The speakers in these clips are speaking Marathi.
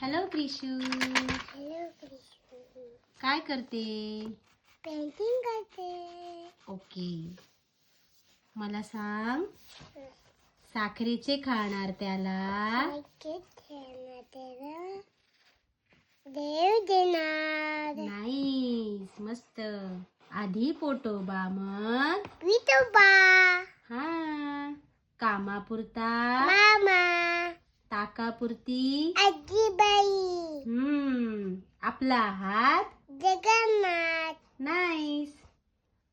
Hello क्रिशू, hello Krishna. काय करते? पेंटिंग करते. ओके, मला सांग, साखरेचे खाणार त्याला देव देणार. नाईस, मस्त. आधी पोटोबा, मग विठोबा, हा, कामापुरता मामा, ताकापुरती आजीबाई, आपला हात जगन्नाथ. नाईस.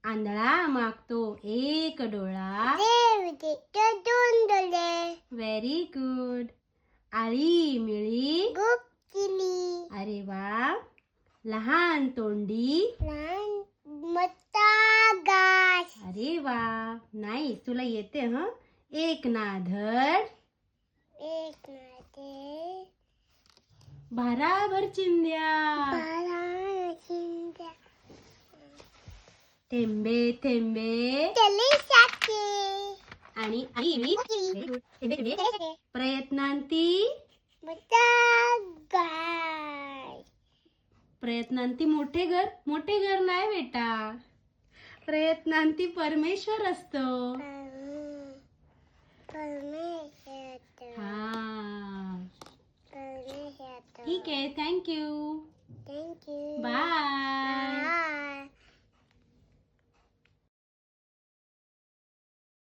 आंधळा मागतो एक डोळा, देव देतो दोन डोळे. Very good. आळी मिळी गुप्तिली, अरे वा. लहान तोंडी लहान मोठा गास. अरे वा, नाईस. तुला येते ह. एक ना धड एक नाते भाराभर चिंध्या, बारा चिंध्या. थेंबे थेंबे चले साथे आणि प्रयत्नांती मोठा गाय. प्रयत्नांती मोठे घर नाही बेटा. प्रयत्नांती परमेश्वर असतो. परमेश्वर. हा, ठीक आहे. थँक्यू.